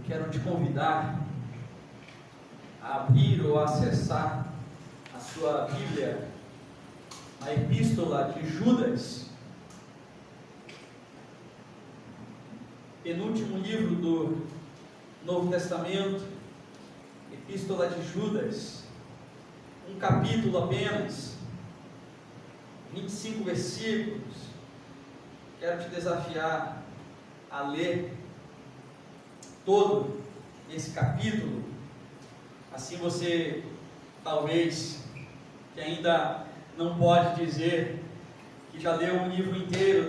quero te convidar a abrir ou acessar a sua Bíblia, a Epístola de Judas, penúltimo livro do Novo Testamento, Epístola de Judas, um capítulo apenas, 25 versículos. Quero te desafiar a ler todo esse capítulo. Assim você, talvez, que ainda não pode dizer que já leu um livro inteiro,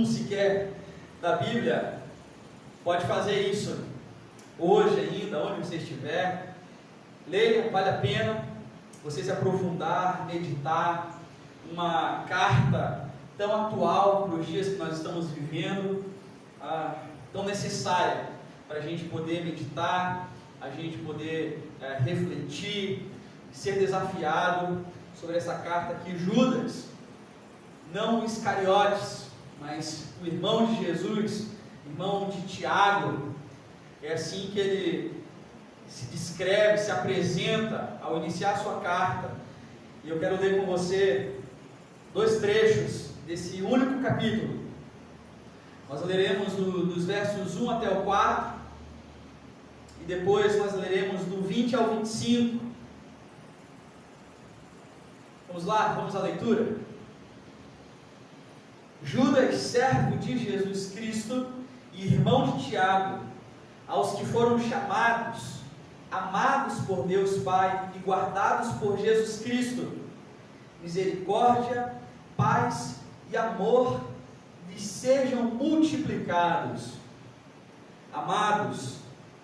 sequer da Bíblia, pode fazer isso hoje ainda, onde você estiver. Leia, vale a pena você se aprofundar, meditar. Uma carta tão atual para os dias que nós estamos vivendo, tão necessária para a gente poder meditar, a gente poder refletir, ser desafiado sobre essa carta que Judas, não o Iscariotes, mas o irmão de Jesus, irmão de Tiago, é assim que ele se descreve, se apresenta ao iniciar sua carta. E eu quero ler com você dois trechos desse único capítulo. Nós leremos dos versos 1 até o 4, e depois nós leremos do 20 ao 25. Vamos lá, vamos à leitura. Judas, servo de Jesus Cristo e irmão de Tiago, aos que foram chamados, amados por Deus Pai e guardados por Jesus Cristo, misericórdia, paz e amor lhes sejam multiplicados. Amados,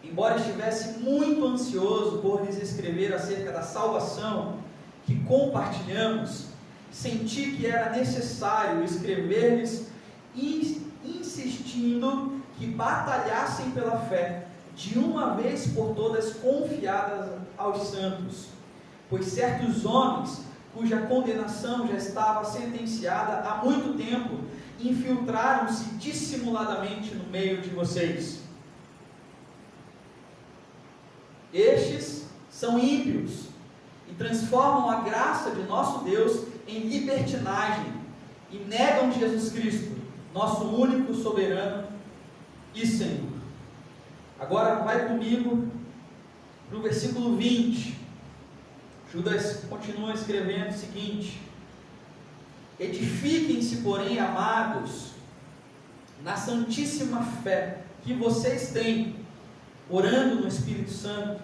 embora estivesse muito ansioso por lhes escrever acerca da salvação que compartilhamos, senti que era necessário escrever-lhes, insistindo que batalhassem pela fé, de uma vez por todas confiadas aos santos, pois certos homens, cuja condenação já estava sentenciada há muito tempo, infiltraram-se dissimuladamente no meio de vocês. Estes são ímpios e transformam a graça de nosso Deus em libertinagem e negam Jesus Cristo, nosso único soberano e Senhor. Agora vai comigo para o versículo 20. Judas continua escrevendo o seguinte: edifiquem-se, porém, amados, na santíssima fé que vocês têm, orando no Espírito Santo.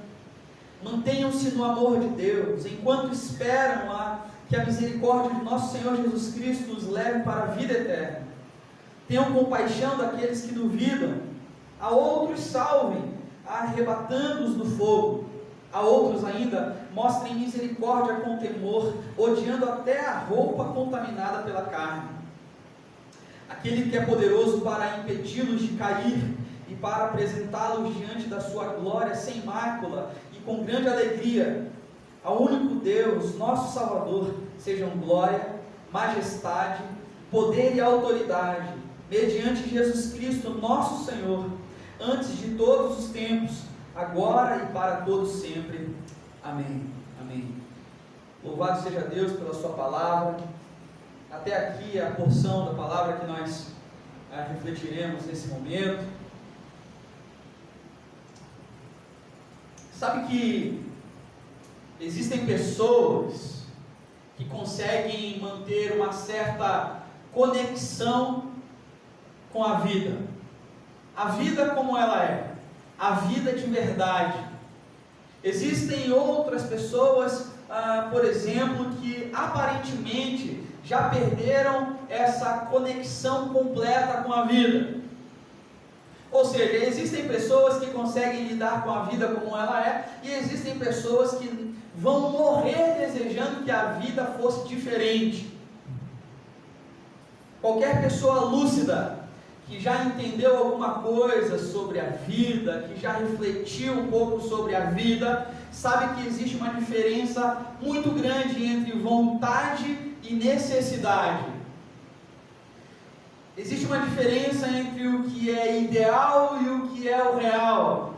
Mantenham-se no amor de Deus, enquanto esperam que a misericórdia de nosso Senhor Jesus Cristo os leve para a vida eterna. Tenham compaixão daqueles que duvidam, a outros salvem, arrebatando-os do fogo. A outros ainda mostrem misericórdia com temor, odiando até a roupa contaminada pela carne. Aquele que é poderoso para impedi-los de cair e para apresentá-los diante da sua glória sem mácula e com grande alegria. Ao único Deus, nosso Salvador, sejam glória, majestade, poder e autoridade, mediante Jesus Cristo, nosso Senhor, antes de todos os tempos, agora e para todos sempre. Amém. Amém. Louvado seja Deus pela sua palavra. Até aqui a porção da palavra que nós refletiremos nesse momento. Sabe que existem pessoas que conseguem manter uma certa conexão com a vida como ela é, a vida de verdade. Existem outras pessoas, por exemplo, que aparentemente já perderam essa conexão completa com a vida. Ou seja, existem pessoas que conseguem lidar com a vida como ela é, e existem pessoas que vão morrer desejando que a vida fosse diferente. Qualquer pessoa lúcida, que já entendeu alguma coisa sobre a vida, que já refletiu um pouco sobre a vida, sabe que existe uma diferença muito grande entre vontade e necessidade. Existe uma diferença entre o que é ideal e o que é é o real,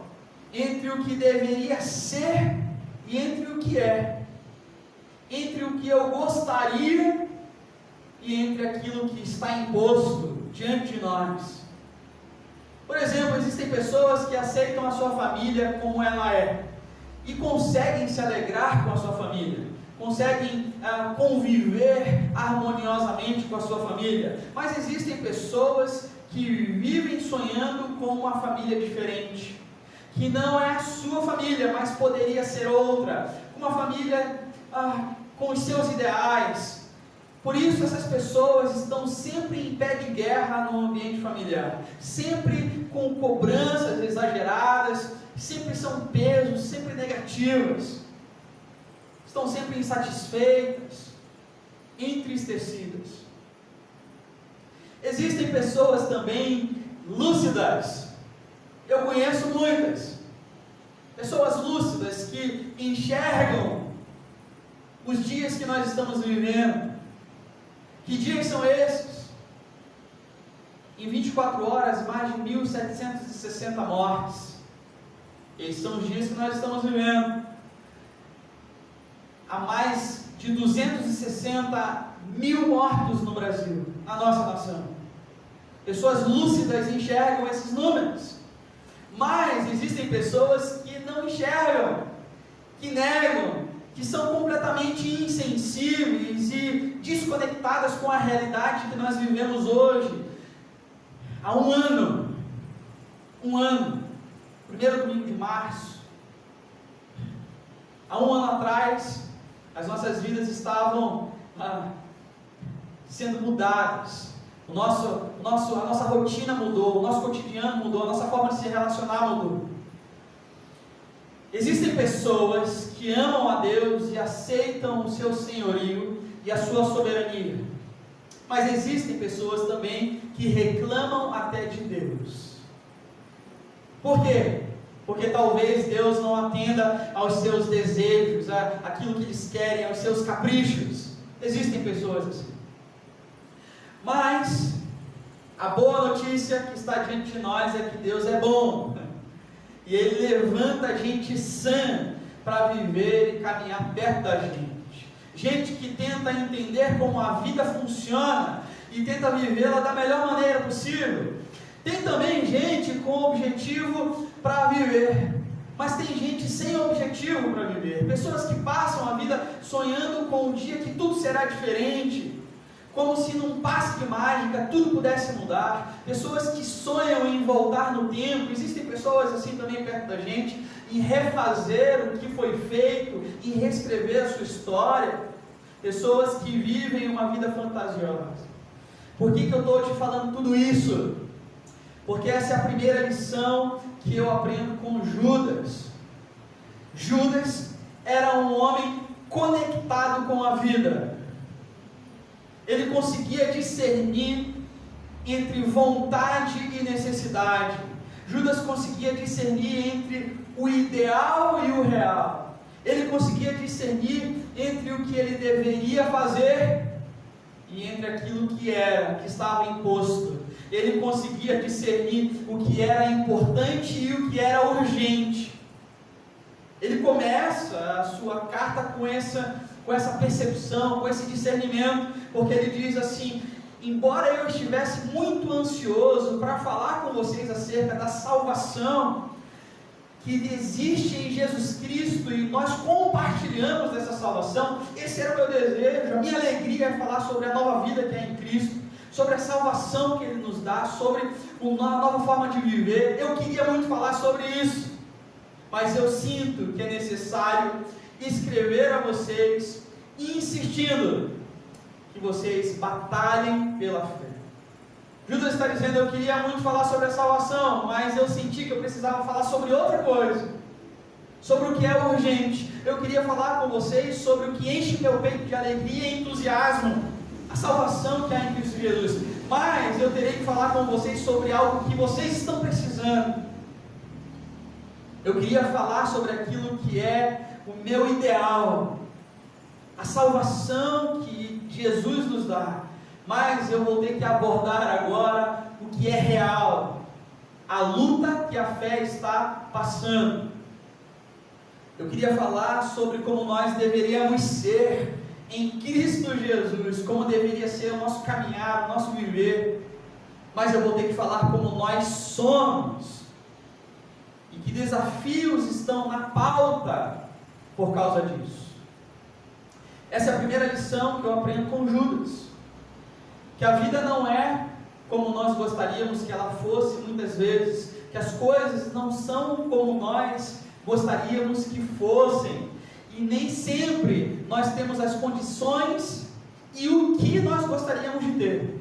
entre o que deveria ser e entre o que é, entre o que eu gostaria e entre aquilo que está imposto diante de nós. Por exemplo, existem pessoas que aceitam a sua família como ela é e conseguem se alegrar com a sua família, conseguem conviver harmoniosamente com a sua família, mas existem pessoas que vivem sonhando com uma família diferente, que não é a sua família, mas poderia ser outra, uma família com os seus ideais. Por isso essas pessoas estão sempre em pé de guerra no ambiente familiar, sempre com cobranças exageradas, sempre são pesos, sempre negativas, estão sempre insatisfeitas, entristecidas. Existem pessoas também lúcidas, eu conheço muitas, pessoas lúcidas que enxergam os dias que nós estamos vivendo. Que dias são esses? Em 24 horas, mais de 1.760 mortes. Esses são os dias que nós estamos vivendo. Há mais de 260 mil mortos no Brasil, na nossa nação. Pessoas lúcidas enxergam esses números. Mas existem pessoas que não enxergam, que negam, que são completamente insensíveis e desconectadas com a realidade que nós vivemos hoje. Há um ano, primeiro domingo de março, há um ano atrás, as nossas vidas estavam sendo mudadas, a nossa rotina mudou, o nosso cotidiano mudou, a nossa forma de se relacionar mudou. Existem pessoas que amam a Deus e aceitam o seu senhorio e a sua soberania, mas existem pessoas também que reclamam até de Deus. Por quê? Porque talvez Deus não atenda aos seus desejos, àquilo que eles querem, aos seus caprichos. Existem pessoas assim. Mas a boa notícia que está diante de nós é que Deus é bom. E Ele levanta gente sã para viver e caminhar perto da gente. Gente que tenta entender como a vida funciona e tenta vivê-la da melhor maneira possível. Tem também gente com objetivo para viver, mas tem gente sem objetivo para viver. Pessoas que passam a vida sonhando com o dia que tudo será diferente, como se num passe de mágica tudo pudesse mudar. Pessoas que sonham em voltar no tempo. Existem pessoas assim também perto da gente, em refazer o que foi feito, em reescrever a sua história. Pessoas que vivem uma vida fantasiosa. Por que eu estou te falando tudo isso? Porque essa é a primeira lição que eu aprendo com Judas. Judas era um homem conectado com a vida. Ele conseguia discernir entre vontade e necessidade. Judas conseguia discernir entre o ideal e o real. Ele conseguia discernir entre o que ele deveria fazer e entre aquilo que estava imposto. Ele conseguia discernir o que era importante e o que era urgente. Ele começa a sua carta com essa percepção, com esse discernimento, porque ele diz assim: embora eu estivesse muito ansioso para falar com vocês acerca da salvação que existe em Jesus Cristo, e nós compartilhamos dessa salvação, esse era o meu desejo, a minha alegria é falar sobre a nova vida que é em Cristo, sobre a salvação que Ele nos dá, sobre uma nova forma de viver. Eu queria muito falar sobre isso, mas eu sinto que é necessário escrever a vocês, insistindo que vocês batalhem pela fé. Judas está dizendo: eu queria muito falar sobre a salvação, mas eu senti que eu precisava falar sobre outra coisa, sobre o que é urgente. Eu queria falar com vocês sobre o que enche meu peito de alegria e entusiasmo, a salvação que há em Cristo Jesus, mas eu terei que falar com vocês sobre algo que vocês estão precisando. Eu queria falar sobre aquilo que é o meu ideal, a salvação que Jesus nos dá, mas eu vou ter que abordar agora o que é real, a luta que a fé está passando. Eu queria falar sobre como nós deveríamos ser em Cristo Jesus, como deveria ser o nosso caminhar, o nosso viver, mas eu vou ter que falar como nós somos, e que desafios estão na pauta por causa disso. Essa é a primeira lição que eu aprendo com Judas, que a vida não é como nós gostaríamos que ela fosse muitas vezes, que as coisas não são como nós gostaríamos que fossem, e nem sempre nós temos as condições e o que nós gostaríamos de ter,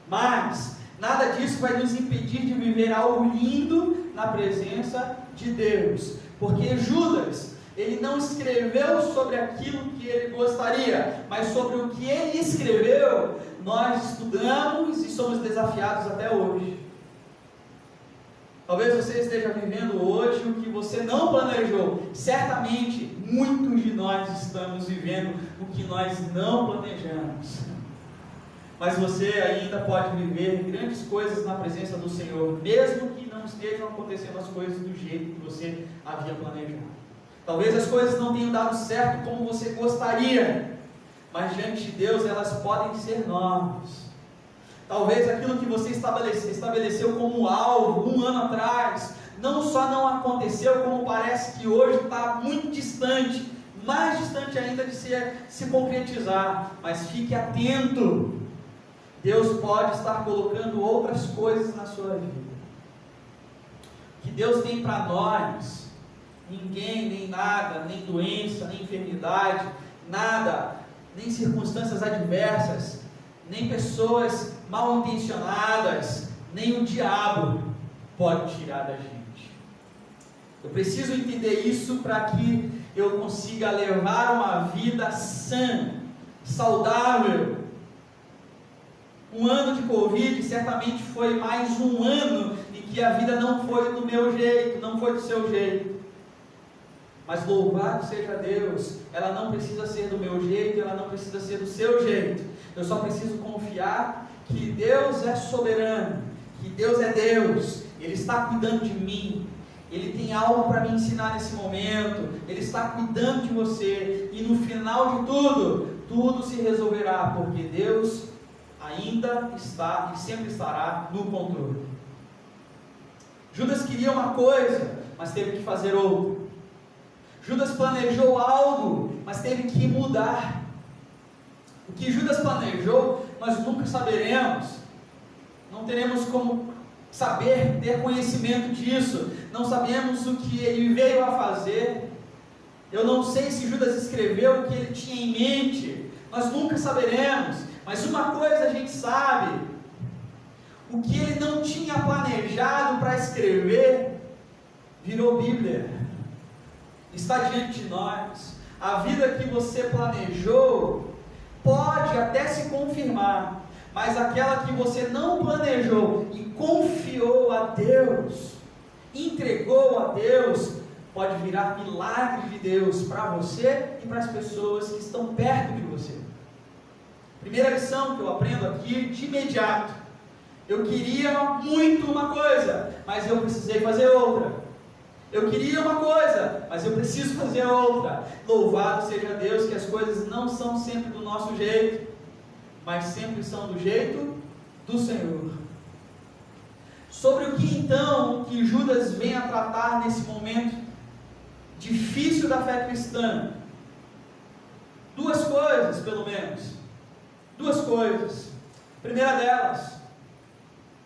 mas nada disso vai nos impedir de viver algo lindo na presença de Deus, porque Judas, ele não escreveu sobre aquilo que ele gostaria, mas sobre o que ele escreveu, nós estudamos e somos desafiados até hoje. Talvez você esteja vivendo hoje o que você não planejou. Certamente, muitos de nós estamos vivendo o que nós não planejamos. Mas você ainda pode viver grandes coisas na presença do Senhor, mesmo que não estejam acontecendo as coisas do jeito que você havia planejado. Talvez as coisas não tenham dado certo como você gostaria, mas diante de Deus elas podem ser novas. Talvez aquilo que você estabeleceu como alvo 1 ano atrás, não só não aconteceu, como parece que hoje está muito distante, mais distante ainda de se concretizar. Mas fique atento, Deus pode estar colocando outras coisas na sua vida. O que Deus tem para nós, ninguém, nem nada, nem doença, nem enfermidade, nada, nem circunstâncias adversas, nem pessoas mal intencionadas, nem o diabo pode tirar da gente. Eu preciso entender isso para que eu consiga levar uma vida sã, saudável. Um ano de Covid certamente foi mais um ano em que a vida não foi do meu jeito, não foi do seu jeito. Mas louvado seja Deus, ela não precisa ser do meu jeito, ela não precisa ser do seu jeito. Eu só preciso confiar que Deus é soberano, que Deus é Deus, Ele está cuidando de mim, Ele tem algo para me ensinar nesse momento, Ele está cuidando de você, e no final de tudo, tudo se resolverá, porque Deus ainda está e sempre estará no controle. Judas queria uma coisa, mas teve que fazer outra. Judas planejou algo, mas teve que mudar. O que Judas planejou, nós nunca saberemos. Não teremos como saber, ter conhecimento disso. Não sabemos o que ele veio a fazer. Eu não sei se Judas escreveu o que ele tinha em mente. Nós nunca saberemos. Mas uma coisa a gente sabe: o que ele não tinha planejado para escrever, virou Bíblia. Está diante de nós. A vida que você planejou pode até se confirmar, mas aquela que você não planejou e confiou a Deus, entregou a Deus, pode virar milagre de Deus para você e para as pessoas que estão perto de você. Primeira lição que eu aprendo aqui de imediato: eu queria muito uma coisa, mas eu precisei fazer outra. Eu queria uma coisa, mas eu preciso fazer outra. Louvado seja Deus que as coisas não são sempre do nosso jeito, mas sempre são do jeito do Senhor. Sobre o que então que Judas vem a tratar nesse momento difícil da fé cristã? Duas coisas, pelo menos. Duas coisas. A primeira delas,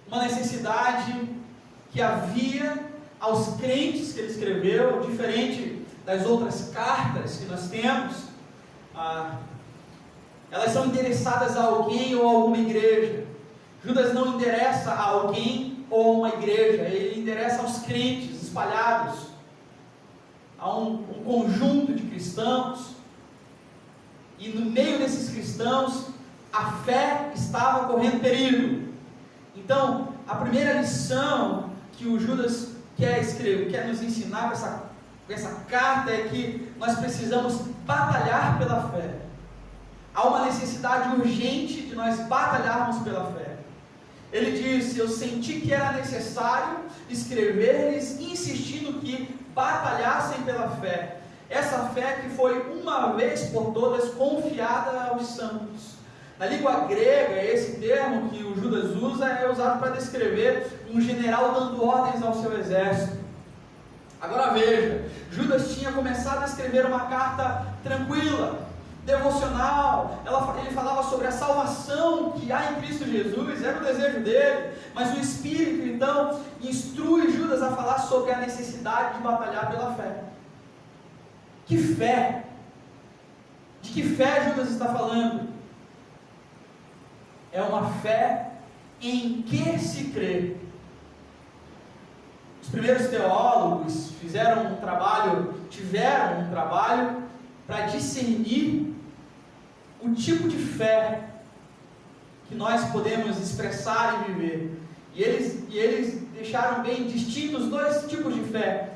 uma necessidade que havia aos crentes que ele escreveu, diferente das outras cartas que nós temos. Elas são endereçadas a alguém ou a alguma igreja. Judas não endereça a alguém ou a uma igreja, ele endereça aos crentes espalhados, a um conjunto de cristãos, e no meio desses cristãos a fé estava correndo perigo. Então, a primeira lição que o Judas quer nos ensinar com essa carta é que nós precisamos batalhar pela fé. Há uma necessidade urgente de nós batalharmos pela fé. Ele disse: eu senti que era necessário escrever-lhes, insistindo que batalhassem pela fé. Essa fé que foi uma vez por todas confiada aos santos. Na língua grega, esse termo que o Judas usa é usado para descrever um general dando ordens ao seu exército. Agora veja, Judas tinha começado a escrever uma carta tranquila, devocional. Ele falava sobre a salvação que há em Cristo Jesus, era o desejo dele, mas o Espírito então instrui Judas a falar sobre a necessidade de batalhar pela fé. Que fé? De que fé Judas está falando? É uma fé em que se crê. Os primeiros teólogos tiveram um trabalho para discernir o tipo de fé que nós podemos expressar e viver. E eles deixaram bem distintos dois tipos de fé: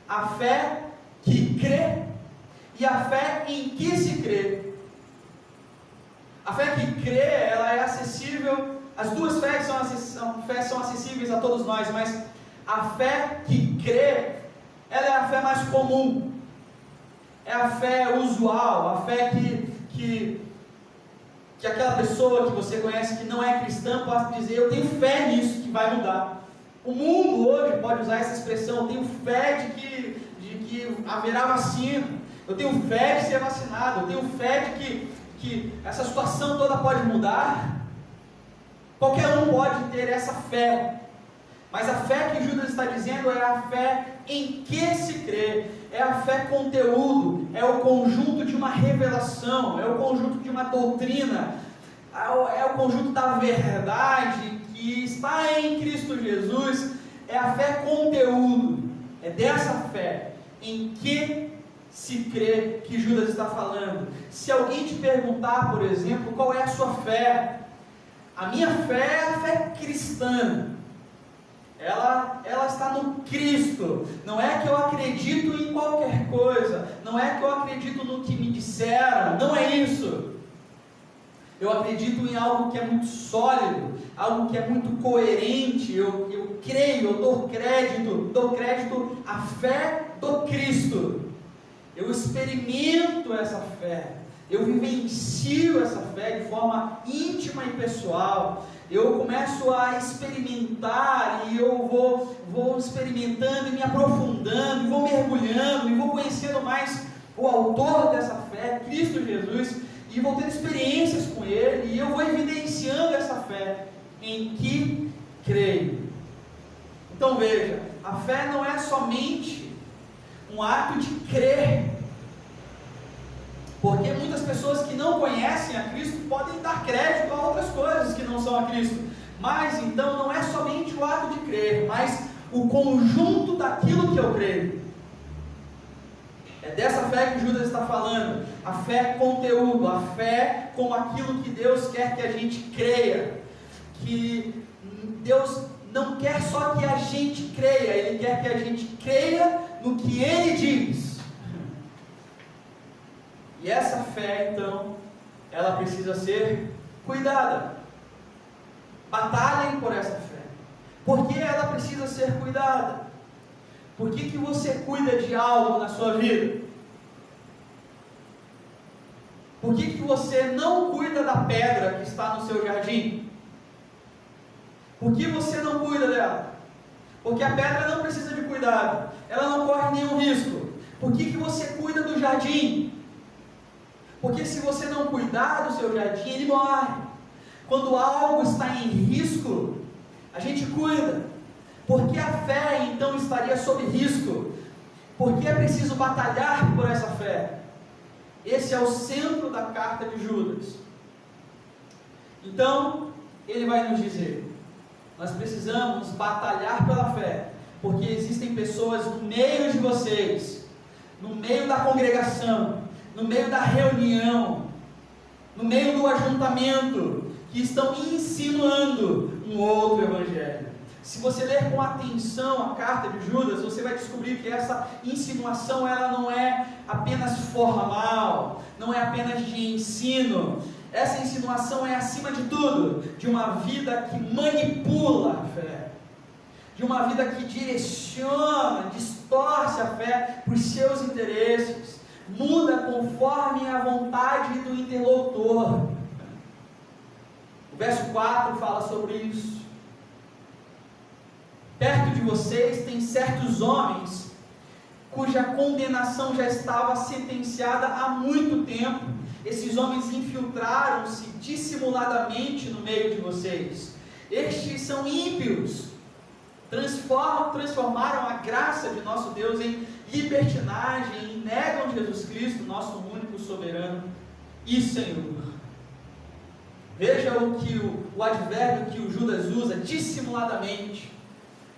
a fé que crê e a fé em que se crê. A fé que crê, ela é acessível, as duas fés são acessíveis a todos nós, mas a fé que crê, ela é a fé mais comum, é a fé usual, a fé que aquela pessoa que você conhece que não é cristã pode dizer: eu tenho fé nisso que vai mudar. O mundo hoje pode usar essa expressão: eu tenho fé de que haverá vacina, eu tenho fé de ser vacinado, eu tenho fé de que essa situação toda pode mudar. Qualquer um pode ter essa fé, mas a fé que Judas está dizendo é a fé em que se crê, é a fé conteúdo, é o conjunto de uma revelação, é o conjunto de uma doutrina, é o conjunto da verdade que está em Cristo Jesus, é a fé conteúdo, é dessa fé em que se crê que Judas está falando. Se alguém te perguntar, por exemplo, qual é a sua fé, a minha fé é a fé cristã. Ela está no Cristo. Não é que eu acredito em qualquer coisa, não é que eu acredito no que me disseram, não é isso. Eu acredito em algo que é muito sólido, algo que é muito coerente. Eu creio, eu dou crédito à fé do Cristo. Eu experimento essa fé, eu vivencio essa fé de forma íntima e pessoal. Eu começo a experimentar e eu vou experimentando e me aprofundando, e vou mergulhando, e vou conhecendo mais o autor dessa fé, Cristo Jesus, e vou tendo experiências com Ele, e eu vou evidenciando essa fé em que creio. Então veja, a fé não é somente um ato de crer, porque muitas pessoas que não conhecem a Cristo podem dar crédito a outras coisas que não são a Cristo, mas então não é somente o ato de crer, mas o conjunto daquilo que eu creio. É dessa fé que Judas está falando, a fé conteúdo, a fé como aquilo que Deus quer que a gente creia, que Deus não quer só que a gente creia, Ele quer que a gente creia no que Ele diz. E essa fé, então, ela precisa ser cuidada. Batalhem por essa fé. Por que ela precisa ser cuidada? Por que você cuida de algo na sua vida? Por que você não cuida da pedra que está no seu jardim? Por que você não cuida dela? Porque a pedra não precisa de cuidado, ela não corre nenhum risco. Por que você cuida do jardim? Porque se você não cuidar do seu jardim, ele morre. Quando algo está em risco, a gente cuida. Porque a fé então estaria sob risco? Porque é preciso batalhar por essa fé. Esse é o centro da carta de Judas. Então, ele vai nos dizer: nós precisamos batalhar pela fé, porque existem pessoas no meio de vocês, no meio da congregação, no meio da reunião, no meio do ajuntamento, que estão insinuando um outro evangelho. Se você ler com atenção a carta de Judas, você vai descobrir que essa insinuação ela não é apenas formal, não é apenas de ensino, Essa insinuação é, acima de tudo, de uma vida que manipula a fé, de uma vida que direciona, distorce a fé para os seus interesses, muda conforme a vontade do interlocutor. O verso 4 fala sobre isso. Perto de vocês tem certos homens cuja condenação já estava sentenciada há muito tempo. Esses homens infiltraram-se dissimuladamente no meio de vocês. Estes são ímpios, transformaram a graça de nosso Deus em libertinagem e negam Jesus Cristo, nosso único soberano e Senhor. Veja o advérbio que o Judas usa, dissimuladamente.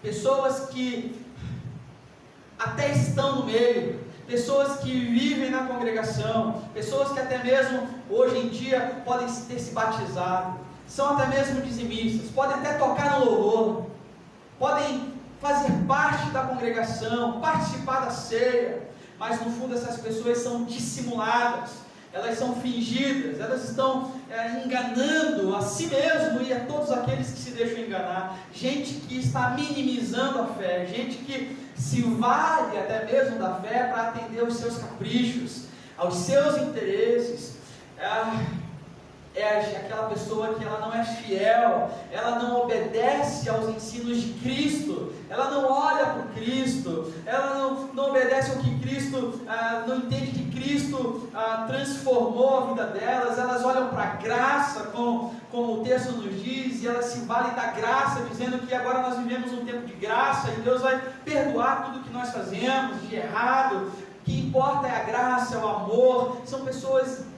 Pessoas que até estão no meio, pessoas que vivem na congregação, pessoas que até mesmo hoje em dia podem ter se batizado, são até mesmo dizimistas, podem até tocar no louvor, podem fazer parte da congregação, participar da ceia, mas no fundo essas pessoas são dissimuladas, elas são fingidas, elas estão enganando a si mesmo e a todos aqueles que se deixam enganar, gente que está minimizando a fé, gente que se vale até mesmo da fé para atender aos seus caprichos, aos seus interesses. É aquela pessoa que ela não é fiel, ela não obedece aos ensinos de Cristo, ela não olha para o Cristo, ela não obedece ao que Cristo, não entende que Cristo transformou a vida delas, elas olham para a graça, como o texto nos diz, e elas se valem da graça, dizendo que agora nós vivemos um tempo de graça, e Deus vai perdoar tudo que nós fazemos de errado, o que importa é a graça, é o amor. São pessoas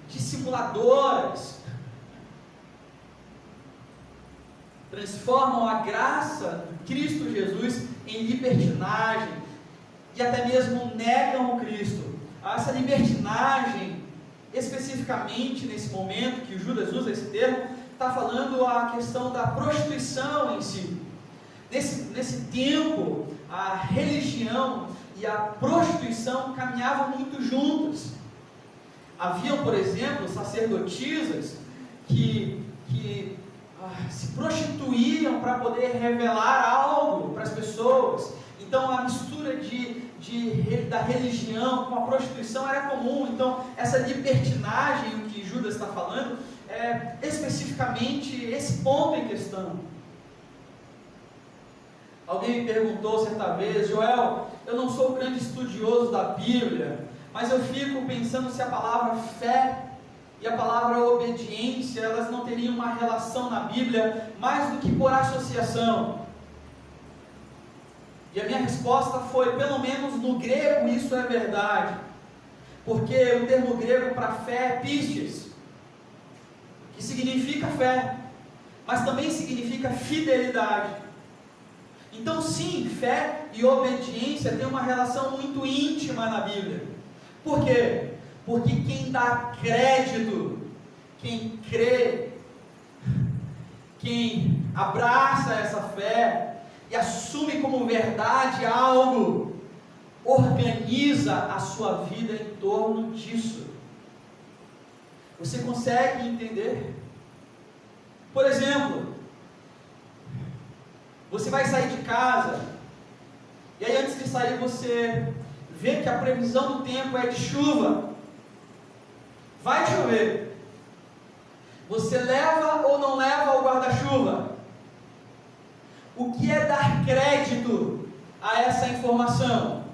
dissimuladoras, transformam a graça de Cristo Jesus em libertinagem e até mesmo negam o Cristo. Essa libertinagem, especificamente nesse momento que o Judas usa esse termo, está falando a questão da prostituição em si. Nesse tempo, a religião e a prostituição caminhavam muito juntas. Haviam, por exemplo, sacerdotisas que se prostituíam para poder revelar algo para as pessoas. Então a mistura da religião com a prostituição era comum. Então essa libertinagem, o que Judas está falando, é especificamente esse ponto em questão. Alguém me perguntou certa vez: Joel, eu não sou um grande estudioso da Bíblia, mas eu fico pensando se a palavra fé e a palavra obediência, elas não teriam uma relação na Bíblia mais do que por associação. E a minha resposta foi: pelo menos no grego isso é verdade, porque o termo grego para fé é pistes, que significa fé, mas também significa fidelidade. Então sim, fé e obediência têm uma relação muito íntima na Bíblia. Por quê? Porque quem dá crédito, quem crê, quem abraça essa fé e assume como verdade algo, organiza a sua vida em torno disso. Você consegue entender? Por exemplo, você vai sair de casa, e aí antes de sair você vê que a previsão do tempo é de chuva, vai chover, você leva ou não leva o guarda-chuva? O que é dar crédito a essa informação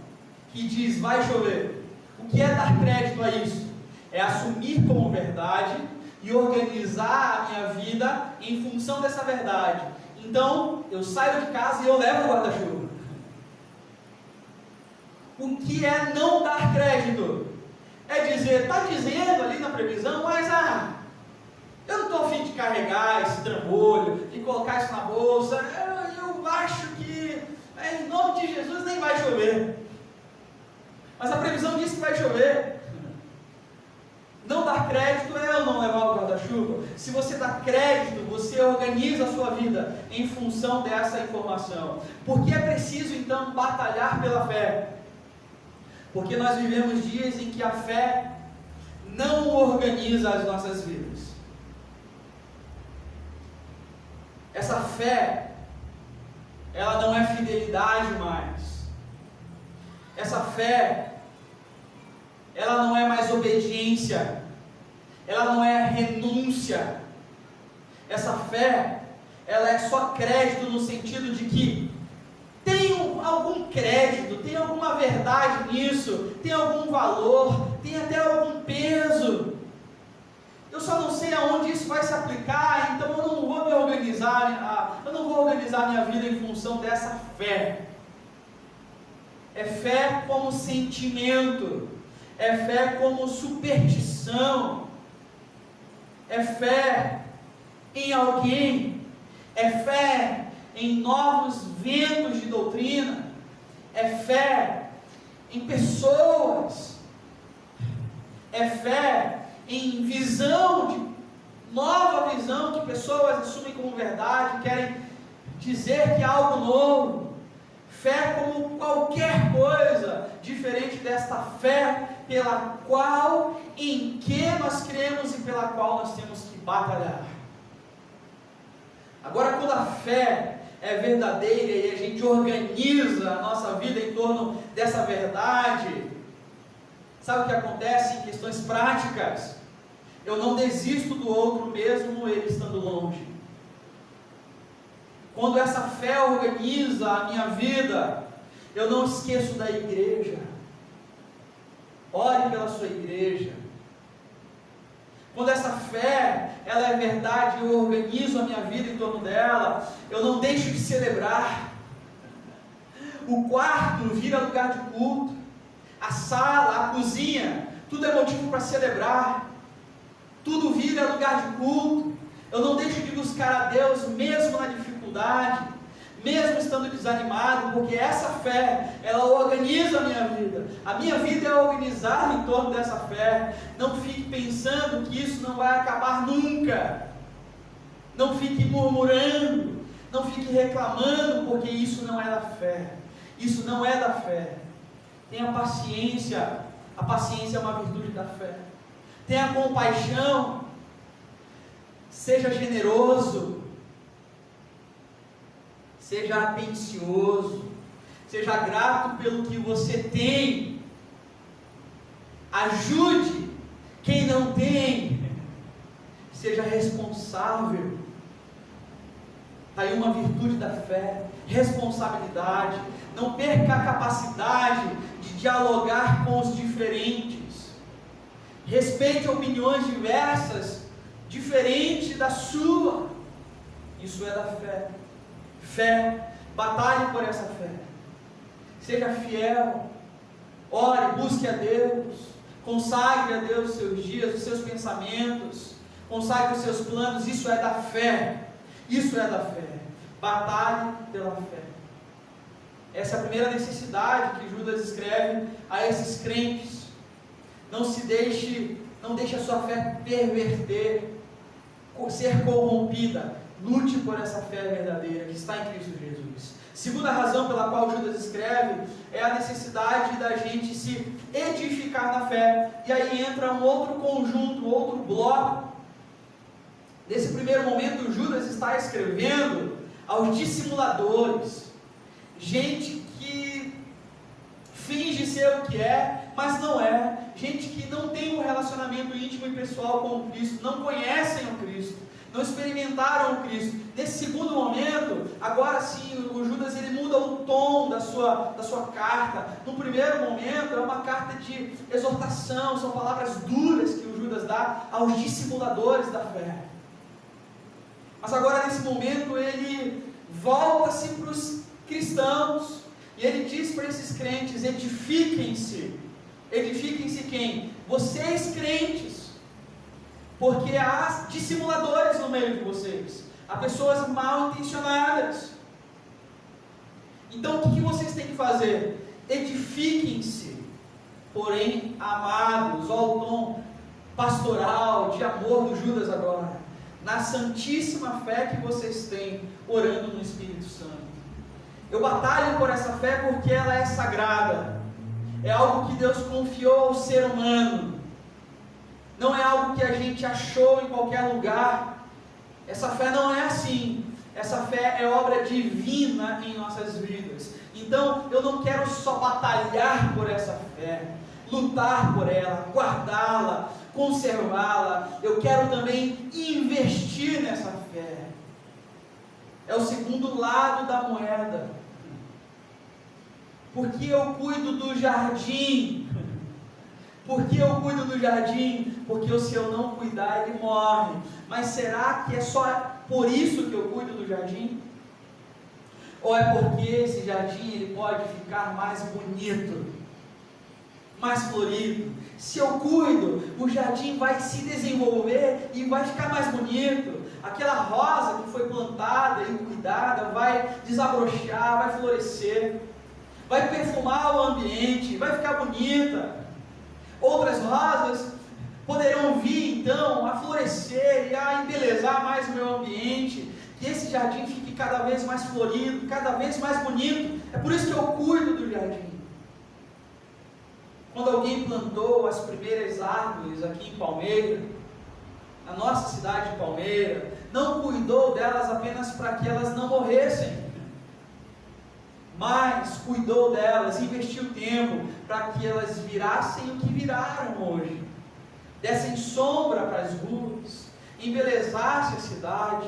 que diz vai chover? O que é dar crédito a isso? É assumir como verdade e organizar a minha vida em função dessa verdade. Então eu saio de casa e eu levo o guarda-chuva. O que é não dar crédito? É dizer, está dizendo ali na previsão, mas eu não estou a fim de carregar esse trambolho, de colocar isso na bolsa, eu acho que em nome de Jesus nem vai chover. Mas a previsão diz que vai chover. Não dar crédito é eu não levar o guarda-chuva. Se você dá crédito, você organiza a sua vida em função dessa informação. Porque é preciso então batalhar pela fé. Porque nós vivemos dias em que a fé não organiza as nossas vidas. Essa fé, ela não é fidelidade mais. Essa fé, ela não é mais obediência. Ela não é renúncia. Essa fé, ela é só crédito no sentido de que tem algum crédito, tem alguma verdade nisso, tem algum valor, tem até algum peso. Eu só não sei aonde isso vai se aplicar, então eu não vou me organizar, eu não vou organizar minha vida em função dessa fé. É fé como sentimento, é fé como superstição, é fé em alguém, é fé em novos ventos de doutrina, é fé em pessoas, é fé em nova visão que pessoas assumem como verdade, querem dizer que é algo novo. Fé como qualquer coisa diferente desta fé pela qual, em que nós cremos e pela qual nós temos que batalhar. Agora, quando a fé é verdadeira e a gente organiza a nossa vida em torno dessa verdade, sabe o que acontece em questões práticas? Eu não desisto do outro mesmo ele estando longe. Quando essa fé organiza a minha vida, eu não esqueço da igreja. Ore pela sua igreja. Quando essa fé, ela é verdade, eu organizo a minha vida em torno dela, eu não deixo de celebrar. O quarto vira lugar de culto, a sala, a cozinha, tudo é motivo para celebrar, tudo vira lugar de culto. Eu não deixo de buscar a Deus mesmo na dificuldade, mesmo estando desanimado, porque essa fé, ela organiza a minha vida é organizada em torno dessa fé. Não fique pensando que isso não vai acabar nunca, não fique murmurando, não fique reclamando, porque isso não é da fé, isso não é da fé. Tenha paciência, a paciência é uma virtude da fé. Tenha compaixão, seja generoso, seja atencioso, seja grato pelo que você tem, ajude quem não tem, seja responsável. Está aí uma virtude da fé, responsabilidade. Não perca a capacidade de dialogar com os diferentes, respeite opiniões diversas, diferente da sua. Isso é da fé. Fé, batalhe por essa fé, seja fiel, ore, busque a Deus, consagre a Deus os seus dias, os seus pensamentos, consagre os seus planos. Isso é da fé, isso é da fé. Batalhe pela fé. Essa é a primeira necessidade que Judas escreve a esses crentes. Não deixe a sua fé perverter, ser corrompida. Lute por essa fé verdadeira que está em Cristo Jesus. Segunda razão pela qual Judas escreve é a necessidade da gente se edificar na fé. E aí entra um outro conjunto, outro bloco. Nesse primeiro momento, Judas está escrevendo aos dissimuladores, gente que finge ser o que é, mas não é, gente que não tem um relacionamento íntimo e pessoal com o Cristo, não conhecem o Cristo, não experimentaram o Cristo. Nesse segundo momento, agora sim, o Judas ele muda o tom da sua carta. No primeiro momento é uma carta de exortação, são palavras duras que o Judas dá aos dissimuladores da fé. Mas agora nesse momento ele volta-se para os cristãos e ele diz para esses crentes: edifiquem-se. Edifiquem-se quem? Vocês crentes. Porque há dissimuladores no meio de vocês, há pessoas mal intencionadas. Então o que vocês têm que fazer? Edifiquem-se, porém amados. Olha o tom pastoral, de amor do Judas agora, na santíssima fé que vocês têm, orando no Espírito Santo. Eu batalho por essa fé porque ela é sagrada, é algo que Deus confiou ao ser humano. não é algo que a gente achou em qualquer lugar. Essa fé não é assim. Essa fé é obra divina em nossas vidas. Então, eu não quero só batalhar por essa fé, lutar por ela, guardá-la, conservá-la. Eu quero também investir nessa fé. É o segundo lado da moeda. Porque eu cuido do jardim. Por que eu cuido do jardim? Porque se eu não cuidar, ele morre. Mas será que é só por isso que eu cuido do jardim? Ou é porque esse jardim ele pode ficar mais bonito, mais florido? Se eu cuido, o jardim vai se desenvolver e vai ficar mais bonito. Aquela rosa que foi plantada e cuidada vai desabrochar, vai florescer, vai perfumar o ambiente, vai ficar bonita. Outras rosas poderão vir então a florescer e a embelezar mais o meu ambiente, que esse jardim fique cada vez mais florido, cada vez mais bonito. É por isso que eu cuido do jardim. Quando alguém plantou as primeiras árvores aqui em Palmeira, na nossa cidade de Palmeira, não cuidou delas apenas para que elas não morressem, mas cuidou delas, investiu tempo para que elas virassem o que viraram hoje, dessem sombra para as ruas, embelezasse a cidade.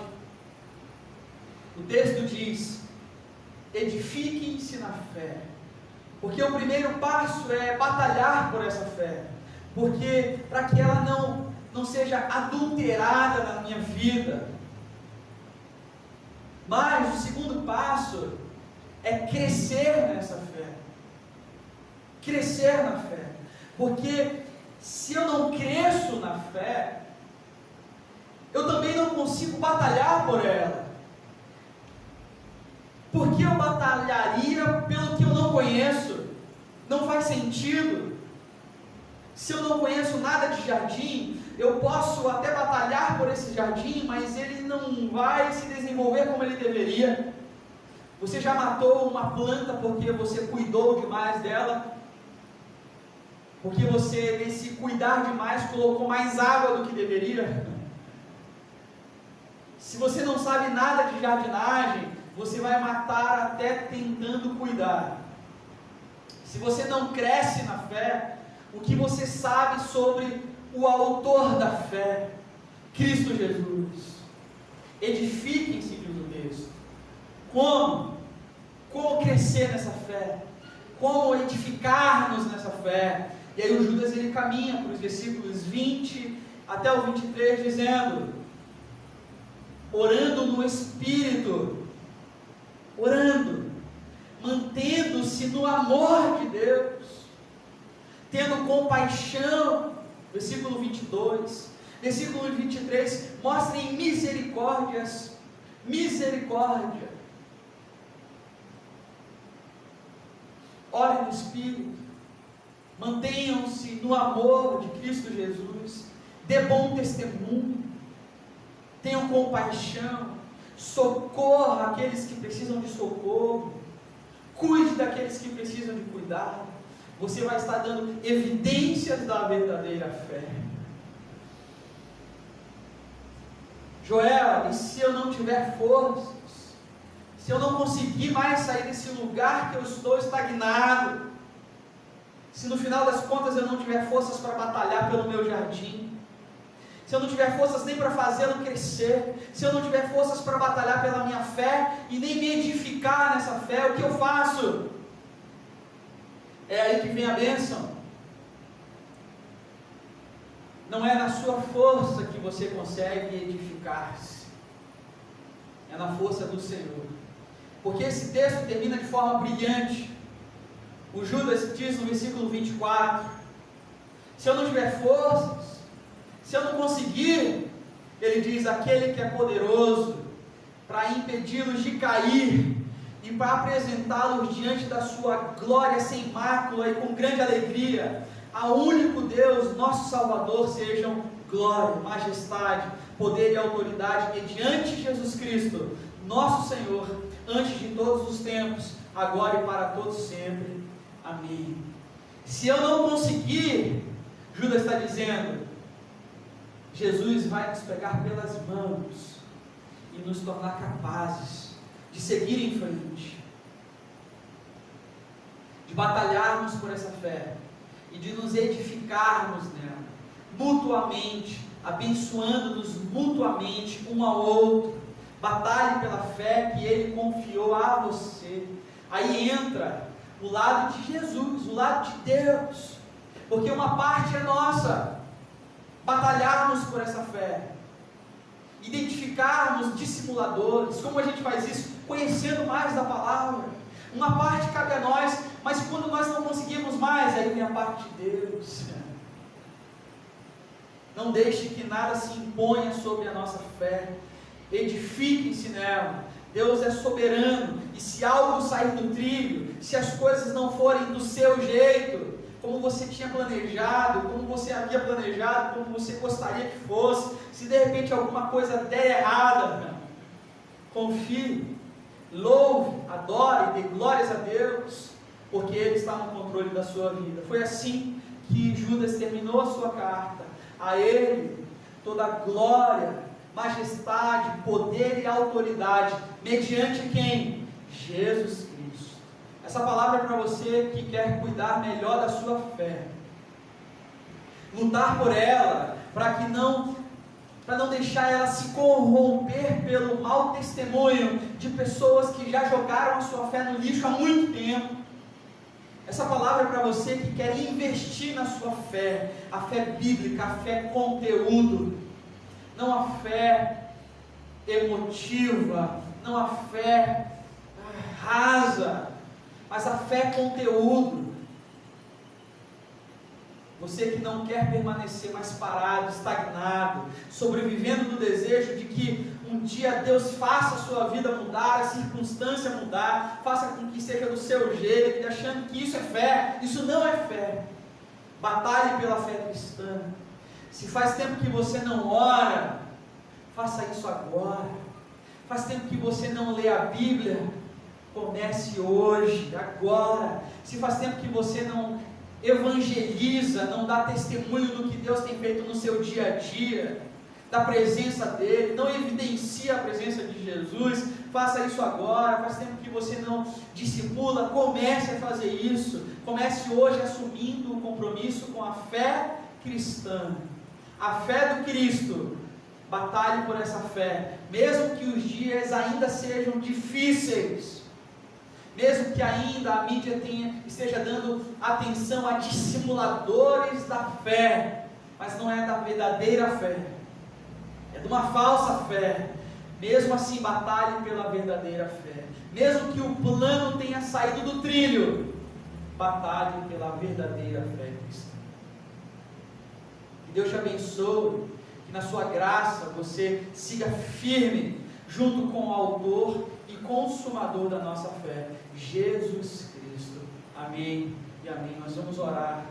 O texto diz: edifiquem-se na fé, porque o primeiro passo é batalhar por essa fé, porque para que ela não seja adulterada na minha vida. Mas o segundo passo é crescer nessa fé, crescer na fé, porque se eu não cresço na fé, eu também não consigo batalhar por ela. Porque eu batalharia pelo que eu não conheço? Não faz sentido. Se eu não conheço nada de jardim, eu posso até batalhar por esse jardim, mas ele não vai se desenvolver como ele deveria. Você já matou uma planta porque você cuidou demais dela? Porque você, nesse cuidar demais, colocou mais água do que deveria? Se você não sabe nada de jardinagem, você vai matar até tentando cuidar. Se você não cresce na fé, o que você sabe sobre o autor da fé, Cristo Jesus? Edifiquem-se, diz o texto. Como? Como crescer nessa fé? Como edificar-nos nessa fé? E aí o Judas ele caminha para os versículos 20 até o 23, dizendo: orando no Espírito, orando, mantendo-se no amor de Deus, tendo compaixão, versículo 22, versículo 23, mostrem misericórdia, orem no Espírito, mantenham-se no amor de Cristo Jesus, dê bom testemunho, tenham compaixão, socorra aqueles que precisam de socorro, cuide daqueles que precisam de cuidado. Você vai estar dando evidências da verdadeira fé. Joel, e se eu não tiver forças, se eu não conseguir mais sair desse lugar que eu estou estagnado, se no final das contas eu não tiver forças para batalhar pelo meu jardim, se eu não tiver forças nem para fazê-lo crescer, se eu não tiver forças para batalhar pela minha fé e nem me edificar nessa fé, o que eu faço? É aí que vem a bênção. Não é na sua força que você consegue edificar-se, é na força do Senhor. Porque esse texto termina de forma brilhante. O Judas diz no versículo 24: se eu não tiver forças, se eu não conseguir, ele diz: aquele que é poderoso para impedi-los de cair e para apresentá-los diante da sua glória sem mácula e com grande alegria, ao único Deus, nosso Salvador, sejam glória, majestade, poder e autoridade mediante Jesus Cristo, nosso Senhor, antes de todos os tempos, agora e para todos sempre. Amém. Se eu não conseguir, Judas está dizendo, Jesus vai nos pegar pelas mãos e nos tornar capazes de seguir em frente, de batalharmos por essa fé e de nos edificarmos nela, mutuamente, abençoando-nos mutuamente um ao outro. Batalhe pela fé que Ele confiou a você. Aí entra o lado de Jesus, o lado de Deus, porque uma parte é nossa, batalharmos por essa fé, identificarmos dissimuladores. Como a gente faz isso? Conhecendo mais da palavra. Uma parte cabe a nós, mas quando nós não conseguimos mais, aí vem a parte de Deus. Não deixe que nada se imponha sobre a nossa fé, edifiquem-se nela. Deus é soberano, e se algo sair do trilho, se as coisas não forem do seu jeito, como você tinha planejado, como você havia planejado, como você gostaria que fosse, se de repente alguma coisa der errada, confie, louve, adore, dê glórias a Deus, porque Ele está no controle da sua vida. Foi assim que Judas terminou a sua carta. A Ele toda a glória, majestade, poder e autoridade, mediante quem? Jesus Cristo. Essa palavra é para você que quer cuidar melhor da sua fé, lutar por ela, para não deixar ela se corromper pelo mau testemunho de pessoas que já jogaram a sua fé no lixo há muito tempo. Essa palavra é para você que quer investir na sua fé, a fé bíblica, a fé conteúdo, não a fé emotiva, não a fé rasa, mas a fé conteúdo. Você que não quer permanecer mais parado, estagnado, sobrevivendo no desejo de que um dia Deus faça a sua vida mudar, a circunstância mudar, faça com que seja do seu jeito, achando que isso é fé. Isso não é fé. Batalhe pela fé cristã. Se faz tempo que você não ora, faça isso agora. Faz tempo que você não lê a Bíblia, comece hoje, agora. Se faz tempo que você não evangeliza, não dá testemunho do que Deus tem feito no seu dia a dia, da presença dEle, não evidencia a presença de Jesus, faça isso agora. Faz tempo que você não discipula, comece a fazer isso. Comece hoje assumindo o compromisso com a fé cristã, a fé do Cristo. Batalhe por essa fé, mesmo que os dias ainda sejam difíceis, mesmo que ainda a mídia esteja dando atenção a dissimuladores da fé, mas não é da verdadeira fé, é de uma falsa fé. Mesmo assim, batalhe pela verdadeira fé, mesmo que o plano tenha saído do trilho, batalhe pela verdadeira fé cristã. Que Deus te abençoe, que na sua graça você siga firme, junto com o autor e consumador da nossa fé, Jesus Cristo. Amém e amém. Nós vamos orar.